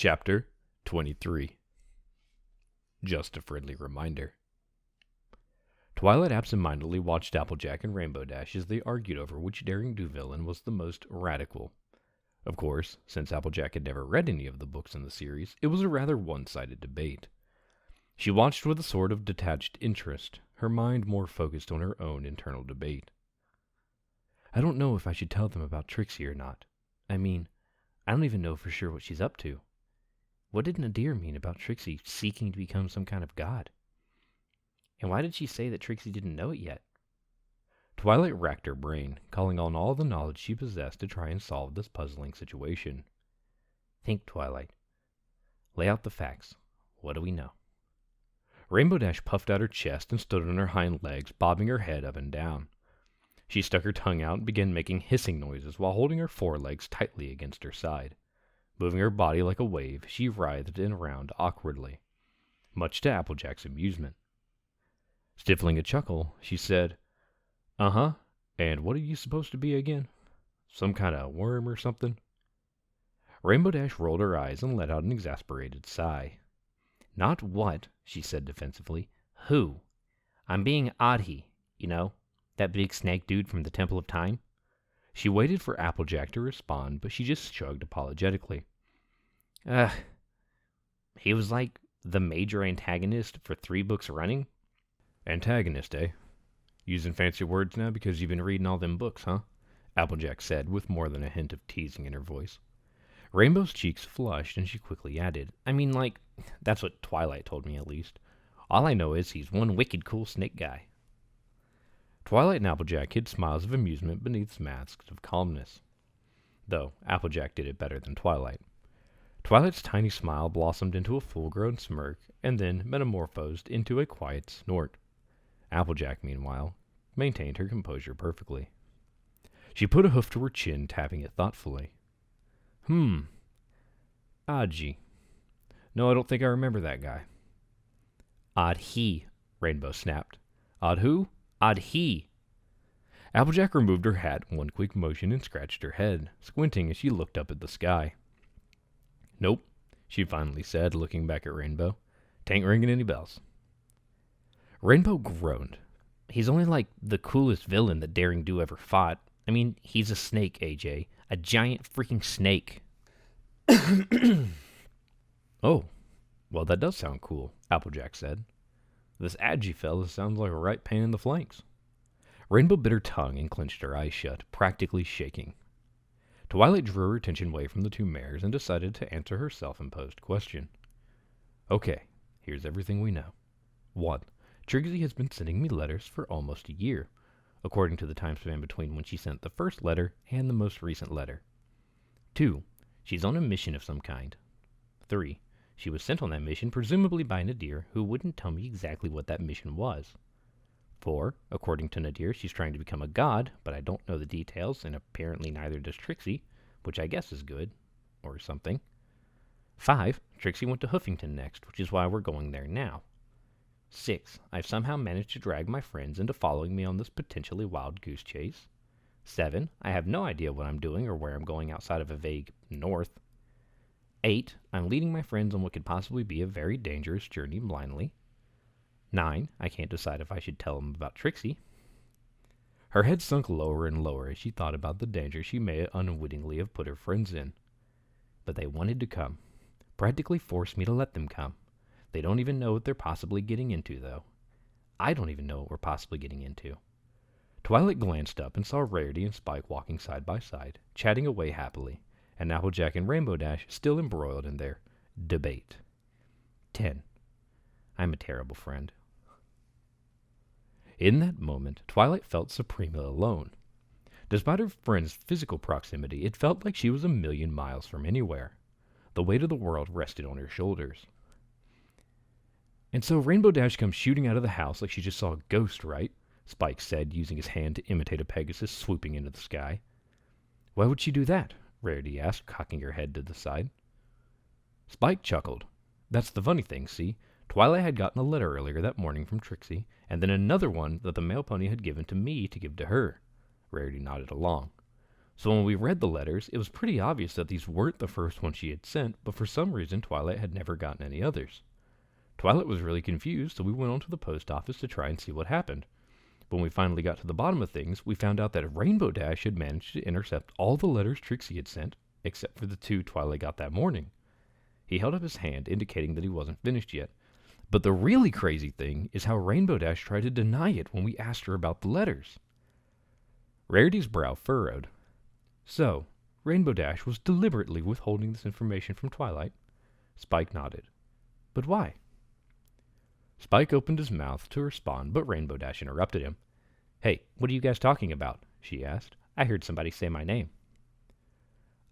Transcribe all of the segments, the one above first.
Chapter 23. Just a friendly reminder. Twilight absentmindedly watched Applejack and Rainbow Dash as they argued over which Daring Do villain was the most radical. Of course, since Applejack had never read any of the books in the series, it was a rather one-sided debate. She watched with a sort of detached interest, her mind more focused on her own internal debate. I don't know if I should tell them about Trixie or not. I don't even know for sure what she's up to. What did Nadir mean about Trixie seeking to become some kind of god? And why did she say that Trixie didn't know it yet? Twilight racked her brain, calling on all the knowledge she possessed to try and solve this puzzling situation. Think, Twilight. Lay out the facts. What do we know? Rainbow Dash puffed out her chest and stood on her hind legs, bobbing her head up and down. She stuck her tongue out and began making hissing noises while holding her forelegs tightly against her side. Moving her body like a wave, she writhed in around awkwardly, much to Applejack's amusement. Stifling a chuckle, she said, "Uh-huh, and what are you supposed to be again? Some kind of worm or something?" Rainbow Dash rolled her eyes and let out an exasperated sigh. "Not what," she said defensively. "Who? I'm being Adhi, that big snake dude from the Temple of Time." She waited for Applejack to respond, but she just shrugged apologetically. He was like the major antagonist for 3 books running? Antagonist, eh? Using fancy words now because you've been reading all them books, huh? Applejack said, with more than a hint of teasing in her voice. Rainbow's cheeks flushed, and she quickly added, that's what Twilight told me at least. All I know is he's one wicked cool snake guy. Twilight and Applejack hid smiles of amusement beneath masks of calmness. Though Applejack did it better than Twilight. Twilight's tiny smile blossomed into a full-grown smirk, and then metamorphosed into a quiet snort. Applejack, meanwhile, maintained her composure perfectly. She put a hoof to her chin, tapping it thoughtfully. Adji. No, I don't think I remember that guy. Adhi, Rainbow snapped. Odd who? Adhi. Applejack removed her hat in one quick motion and scratched her head, squinting as she looked up at the sky. Nope, she finally said, looking back at Rainbow. Tain't ringing any bells. Rainbow groaned. He's only like the coolest villain that Daring Do ever fought. He's a snake, AJ. A giant freaking snake. Oh, well, that does sound cool, Applejack said. This Adji fella sounds like a right pain in the flanks. Rainbow bit her tongue and clenched her eyes shut, practically shaking. Twilight drew her attention away from the 2 mares and decided to answer her self-imposed question. Okay, here's everything we know. 1. Trixie has been sending me letters for almost a year, according to the time span between when she sent the first letter and the most recent letter. 2. She's on a mission of some kind. 3. She was sent on that mission presumably by Nadir, who wouldn't tell me exactly what that mission was. 4. According to Nadir, she's trying to become a god, but I don't know the details, and apparently neither does Trixie, which I guess is good, or something. 5. Trixie went to Hoofington next, which is why we're going there now. 6. I've somehow managed to drag my friends into following me on this potentially wild goose chase. 7. I have no idea what I'm doing or where I'm going outside of a vague north. 8. I'm leading my friends on what could possibly be a very dangerous journey blindly. 9. I can't decide if I should tell them about Trixie. Her head sunk lower and lower as she thought about the danger she may unwittingly have put her friends in. But they wanted to come. Practically forced me to let them come. They don't even know what they're possibly getting into, though. I don't even know what we're possibly getting into. Twilight glanced up and saw Rarity and Spike walking side by side, chatting away happily, and Applejack and Rainbow Dash still embroiled in their debate. 10. I'm a terrible friend. In that moment, Twilight felt supremely alone. Despite her friend's physical proximity, it felt like she was a million miles from anywhere. The weight of the world rested on her shoulders. And so Rainbow Dash comes shooting out of the house like she just saw a ghost, right? Spike said, using his hand to imitate a Pegasus swooping into the sky. Why would she do that? Rarity asked, cocking her head to the side. Spike chuckled. That's the funny thing, see? Twilight had gotten a letter earlier that morning from Trixie, and then another one that the mail pony had given to me to give to her. Rarity nodded along. So when we read the letters, it was pretty obvious that these weren't the first ones she had sent, but for some reason Twilight had never gotten any others. Twilight was really confused, so we went on to the post office to try and see what happened. When we finally got to the bottom of things, we found out that Rainbow Dash had managed to intercept all the letters Trixie had sent, except for the 2 Twilight got that morning. He held up his hand, indicating that he wasn't finished yet. But the really crazy thing is how Rainbow Dash tried to deny it when we asked her about the letters. Rarity's brow furrowed. So, Rainbow Dash was deliberately withholding this information from Twilight? Spike nodded. But why? Spike opened his mouth to respond, but Rainbow Dash interrupted him. Hey, what are you guys talking about? She asked. I heard somebody say my name.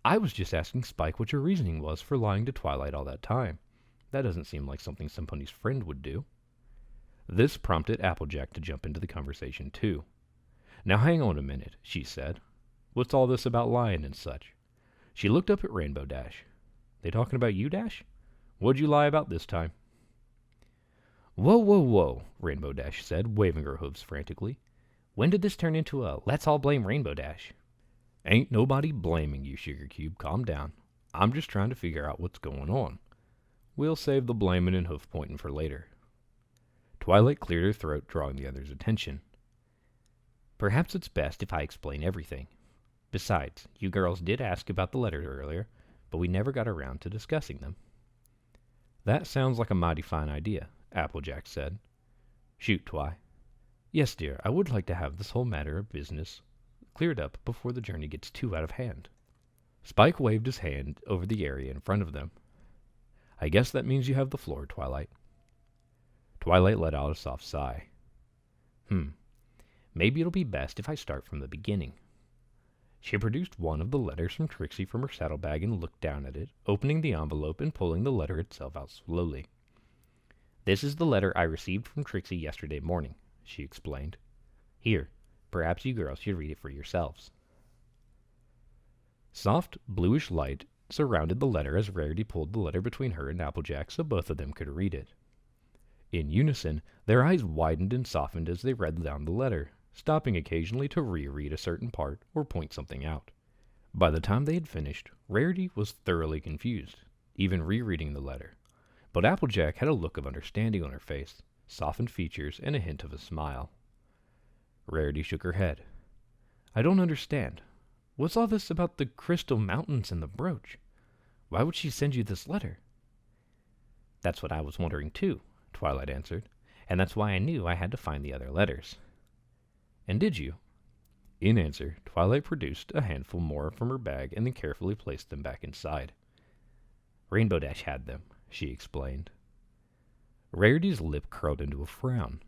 I was just asking Spike what your reasoning was for lying to Twilight all that time. That doesn't seem like something somebody's friend would do. This prompted Applejack to jump into the conversation too. Now hang on a minute, she said. What's all this about lying and such? She looked up at Rainbow Dash. They talking about you, Dash? What'd you lie about this time? Whoa, whoa, whoa, Rainbow Dash said, waving her hooves frantically. When did this turn into a let's all blame Rainbow Dash? Ain't nobody blaming you, Sugar Cube. Calm down. I'm just trying to figure out what's going on. We'll save the blaming and hoof pointing for later. Twilight cleared her throat, drawing the other's attention. Perhaps it's best if I explain everything. Besides, you girls did ask about the letters earlier, but we never got around to discussing them. That sounds like a mighty fine idea, Applejack said. Shoot, Twi. Yes, dear, I would like to have this whole matter of business cleared up before the journey gets too out of hand. Spike waved his hand over the area in front of them. I guess that means you have the floor, Twilight. Twilight let out a soft sigh. Maybe it'll be best if I start from the beginning. She produced one of the letters from Trixie from her saddlebag and looked down at it, opening the envelope and pulling the letter itself out slowly. This is the letter I received from Trixie yesterday morning, she explained. Here, perhaps you girls should read it for yourselves. Soft, bluish light surrounded the letter as Rarity pulled the letter between her and Applejack so both of them could read it. In unison, their eyes widened and softened as they read down the letter, stopping occasionally to reread a certain part or point something out. By the time they had finished, Rarity was thoroughly confused, even rereading the letter. But Applejack had a look of understanding on her face, softened features, and a hint of a smile. Rarity shook her head. I don't understand. What's all this about the crystal mountains and the brooch? Why would she send you this letter? That's what I was wondering too, Twilight answered, and that's why I knew I had to find the other letters. And did you? In answer, Twilight produced a handful more from her bag and then carefully placed them back inside. Rainbow Dash had them, she explained. Rarity's lip curled into a frown.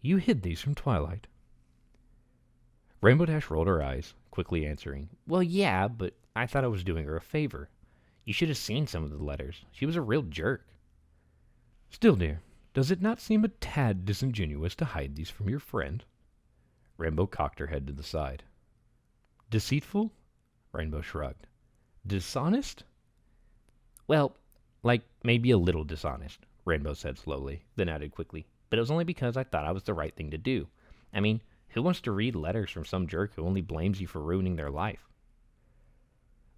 You hid these from Twilight. Rainbow Dash rolled her eyes, quickly answering, Well, yeah, but I thought I was doing her a favor. You should have seen some of the letters. She was a real jerk. Still, dear, does it not seem a tad disingenuous to hide these from your friend? Rainbow cocked her head to the side. Deceitful? Rainbow shrugged. Dishonest? Well, like maybe a little dishonest, Rainbow said slowly, then added quickly. But it was only because I thought I was the right thing to do. I mean, who wants to read letters from some jerk who only blames you for ruining their life?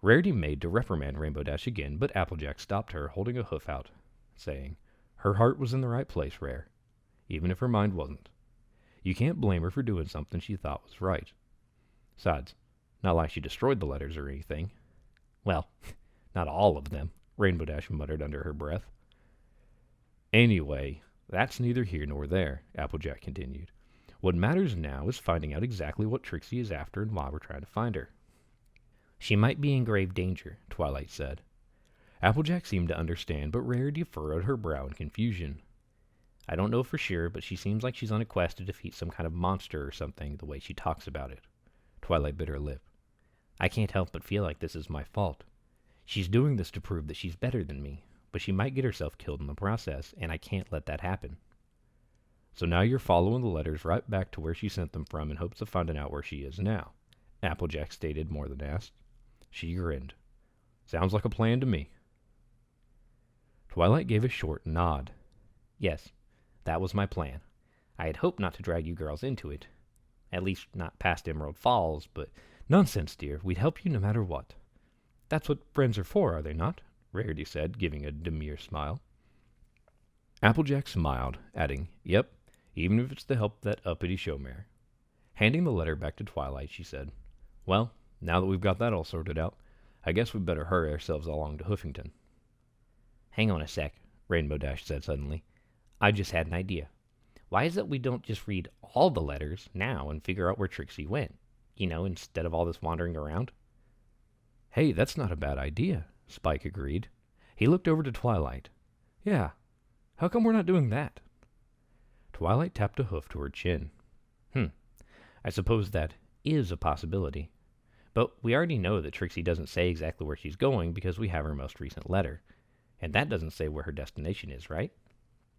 Rarity made to reprimand Rainbow Dash again, but Applejack stopped her, holding a hoof out, saying, Her heart was in the right place, Rare, even if her mind wasn't. You can't blame her for doing something she thought was right. Besides, not like she destroyed the letters or anything. Well, not all of them, Rainbow Dash muttered under her breath. Anyway, that's neither here nor there, Applejack continued. What matters now is finding out exactly what Trixie is after and why we're trying to find her. She might be in grave danger, Twilight said. Applejack seemed to understand, but Rarity furrowed her brow in confusion. I don't know for sure, but she seems like she's on a quest to defeat some kind of monster or something, the way she talks about it. Twilight bit her lip. I can't help but feel like this is my fault. She's doing this to prove that she's better than me, but she might get herself killed in the process, and I can't let that happen. So now you're following the letters right back to where she sent them from in hopes of finding out where she is now, Applejack stated more than asked. She grinned. Sounds like a plan to me. Twilight gave a short nod. Yes, that was my plan. I had hoped not to drag you girls into it. At least not past Emerald Falls, but Nonsense, dear. We'd help you no matter what. That's what friends are for, are they not? Rarity said, giving a demure smile. Applejack smiled, adding, Yep, even if it's to help that uppity showmare. Handing the letter back to Twilight, she said, Well, now that we've got that all sorted out, I guess we'd better hurry ourselves along to Hoofington. Hang on a sec, Rainbow Dash said suddenly. I just had an idea. Why is it we don't just read all the letters now and figure out where Trixie went? Instead of all this wandering around? Hey, that's not a bad idea, Spike agreed. He looked over to Twilight. Yeah, how come we're not doing that? Twilight tapped a hoof to her chin. I suppose that is a possibility. But we already know that Trixie doesn't say exactly where she's going because we have her most recent letter. And that doesn't say where her destination is, right?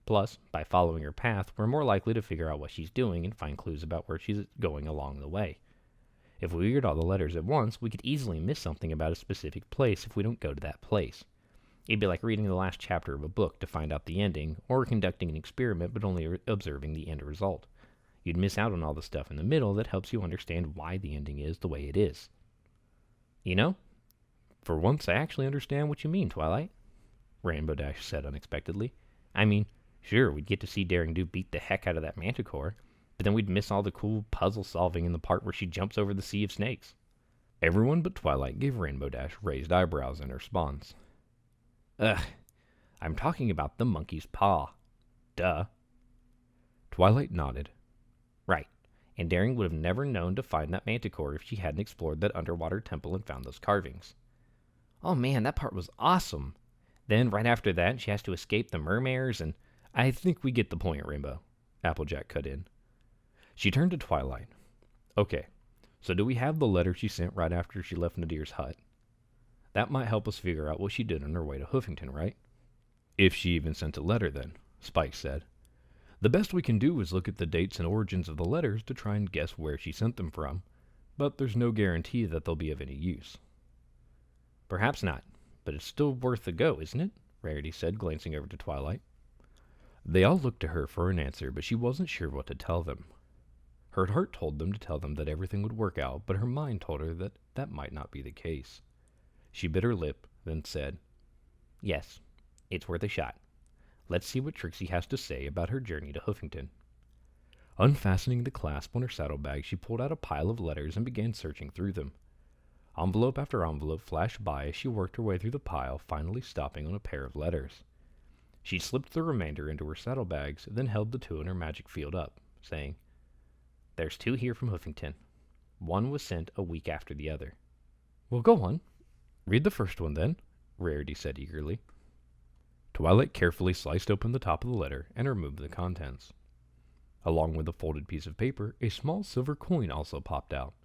Plus, by following her path, we're more likely to figure out what she's doing and find clues about where she's going along the way. If we read all the letters at once, we could easily miss something about a specific place if we don't go to that place. It'd be like reading the last chapter of a book to find out the ending, or conducting an experiment but only observing the end result. You'd miss out on all the stuff in the middle that helps you understand why the ending is the way it is. For once I actually understand what you mean, Twilight, Rainbow Dash said unexpectedly. I mean, sure, we'd get to see Daring Do beat the heck out of that manticore, but then we'd miss all the cool puzzle solving in the part where she jumps over the sea of snakes. Everyone but Twilight gave Rainbow Dash raised eyebrows in response. Ugh, I'm talking about the monkey's paw. Duh. Twilight nodded. Right, and Daring would have never known to find that manticore if she hadn't explored that underwater temple and found those carvings. Oh man, that part was awesome. Then, right after that, she has to escape the mermares, and I think we get the point, Rainbow, Applejack cut in. She turned to Twilight. Okay, so do we have the letter she sent right after she left Nadir's hut? That might help us figure out what she did on her way to Hoofington, right? If she even sent a letter, then, Spike said. The best we can do is look at the dates and origins of the letters to try and guess where she sent them from, but there's no guarantee that they'll be of any use. Perhaps not, but it's still worth a go, isn't it? Rarity said, glancing over to Twilight. They all looked to her for an answer, but she wasn't sure what to tell them. Her heart told them to tell them that everything would work out, but her mind told her that that might not be the case. She bit her lip, then said, Yes, it's worth a shot. Let's see what Trixie has to say about her journey to Hoofington. Unfastening the clasp on her saddlebag, she pulled out a pile of letters and began searching through them. Envelope after envelope flashed by as she worked her way through the pile, finally stopping on a pair of letters. She slipped the remainder into her saddlebags, then held the two in her magic field up, saying, There's 2 here from Hoofington. One was sent a week after the other. Well, go on. Read the first one, then, Rarity said eagerly. Twilight carefully sliced open the top of the letter and removed the contents. Along with a folded piece of paper, a small silver coin also popped out.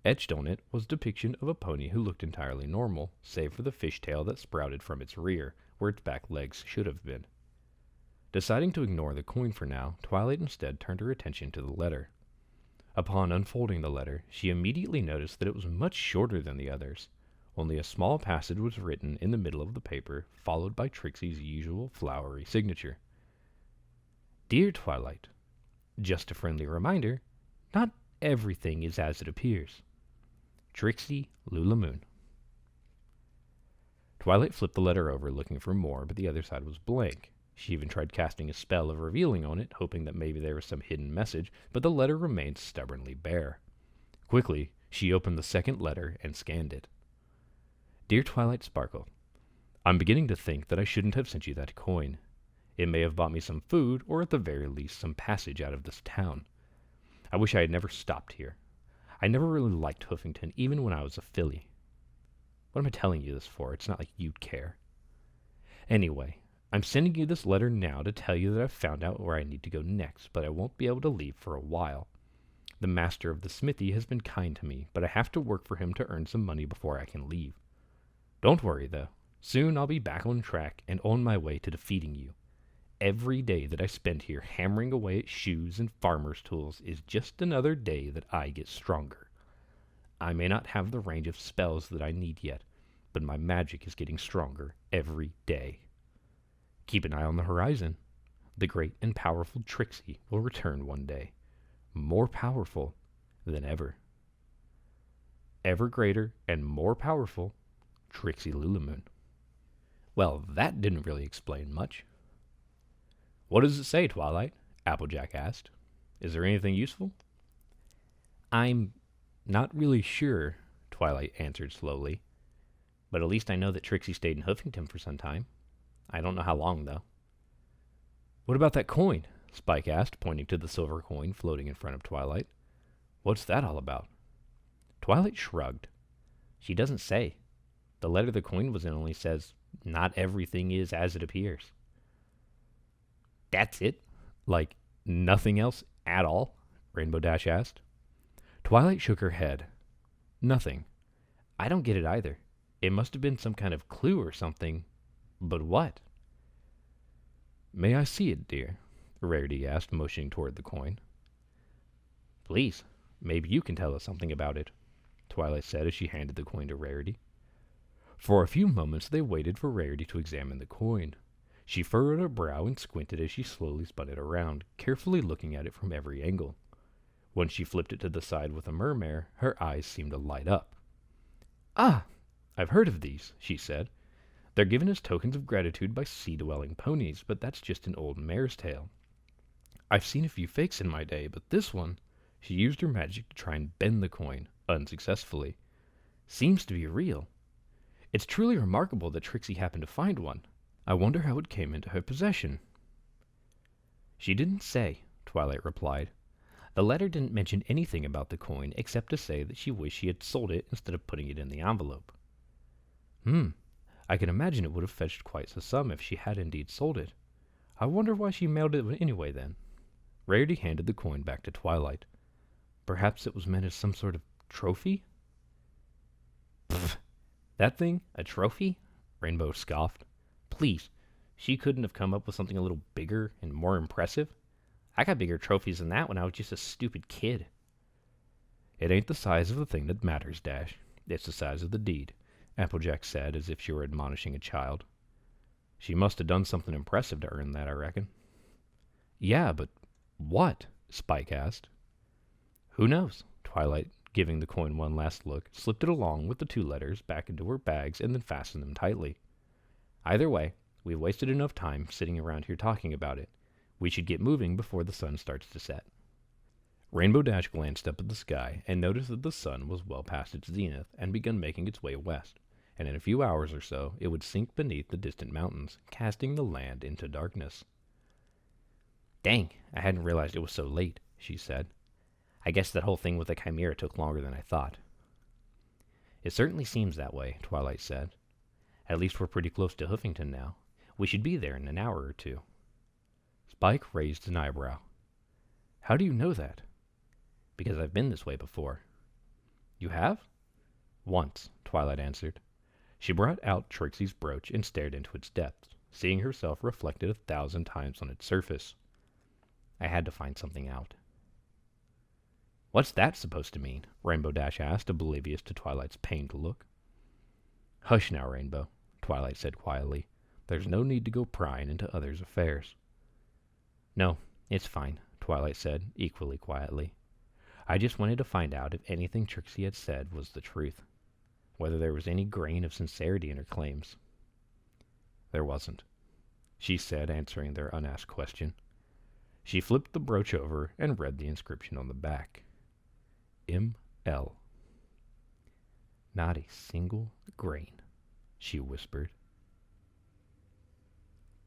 Etched on it was a depiction of a pony who looked entirely normal, save for the fishtail that sprouted from its rear, where its back legs should have been. Deciding to ignore the coin for now, Twilight instead turned her attention to the letter. Upon unfolding the letter, she immediately noticed that it was much shorter than the others. Only a small passage was written in the middle of the paper, followed by Trixie's usual flowery signature. Dear Twilight, just a friendly reminder, not everything is as it appears. Trixie Lulamoon. Twilight flipped the letter over, looking for more, but the other side was blank. She even tried casting a spell of revealing on it, hoping that maybe there was some hidden message, but the letter remained stubbornly bare. Quickly, she opened the second letter and scanned it. Dear Twilight Sparkle, I'm beginning to think that I shouldn't have sent you that coin. It may have bought me some food, or at the very least some passage out of this town. I wish I had never stopped here. I never really liked Hoofington, even when I was a filly. What am I telling you this for? It's not like you'd care. Anyway, I'm sending you this letter now to tell you that I've found out where I need to go next, but I won't be able to leave for a while. The master of the smithy has been kind to me, but I have to work for him to earn some money before I can leave. Don't worry, though. Soon I'll be back on track and on my way to defeating you. Every day that I spend here hammering away at shoes and farmer's tools is just another day that I get stronger. I may not have the range of spells that I need yet, but my magic is getting stronger every day. Keep an eye on the horizon. The great and powerful Trixie will return one day, more powerful than ever. ever greater and more powerful Trixie Lulamoon. Well, that didn't really explain much. What does it say, Twilight? Applejack asked. Is there anything useful? I'm not really sure, Twilight answered slowly. But at least I know that Trixie stayed in Huffington for some time. I don't know how long, though. What about that coin? Spike asked, pointing to the silver coin floating in front of Twilight. What's that all about? Twilight shrugged. She doesn't say. The letter the coin was in only says, not everything is as it appears. That's it? Like, nothing else at all? Rainbow Dash asked. Twilight shook her head. Nothing. I don't get it either. It must have been some kind of clue or something. But what? May I see it, dear? Rarity asked, motioning toward the coin. Please, maybe you can tell us something about it, Twilight said as she handed the coin to Rarity. For a few moments they waited for Rarity to examine the coin. She furrowed her brow and squinted as she slowly spun it around, carefully looking at it from every angle. When she flipped it to the side with a murmur, her eyes seemed to light up. Ah! I've heard of these, she said. They're given as tokens of gratitude by sea-dwelling ponies, but that's just an old mare's tale. I've seen a few fakes in my day, but this one, she used her magic to try and bend the coin, unsuccessfully. Seems to be real. It's truly remarkable that Trixie happened to find one. I wonder how it came into her possession. She didn't say, Twilight replied. The letter didn't mention anything about the coin except to say that she wished she had sold it instead of putting it in the envelope. I can imagine it would have fetched quite a sum if she had indeed sold it. I wonder why she mailed it anyway then. Rarity handed the coin back to Twilight. Perhaps it was meant as some sort of trophy? Pfft! That thing? A trophy? Rainbow scoffed. Please, she couldn't have come up with something a little bigger and more impressive? I got bigger trophies than that when I was just a stupid kid. It ain't the size of the thing that matters, Dash. It's the size of the deed, Applejack said as if she were admonishing a child. She must have done something impressive to earn that, I reckon. Yeah, but what? Spike asked. Who knows? Twilight, giving the coin one last look, slipped it along with the 2 letters back into her bags and then fastened them tightly. Either way, we've wasted enough time sitting around here talking about it. We should get moving before the sun starts to set. Rainbow Dash glanced up at the sky and noticed that the sun was well past its zenith and begun making its way west, and in a few hours or so it would sink beneath the distant mountains, casting the land into darkness. Dang, I hadn't realized it was so late, she said. I guess that whole thing with the Chimera took longer than I thought. It certainly seems that way, Twilight said. At least we're pretty close to Huffington now. We should be there in an hour or 2. Spike raised an eyebrow. How do you know that? Because I've been this way before. You have? Once, Twilight answered. She brought out Trixie's brooch and stared into its depths, seeing herself reflected 1,000 times on its surface. I had to find something out. What's that supposed to mean? Rainbow Dash asked, oblivious to Twilight's pained look. Hush now, Rainbow, Twilight said quietly. There's no need to go prying into others' affairs. No, it's fine, Twilight said, equally quietly. I just wanted to find out if anything Trixie had said was the truth, whether there was any grain of sincerity in her claims. There wasn't, she said, answering their unasked question. She flipped the brooch over and read the inscription on the back. M.L. Not a single grain, she whispered.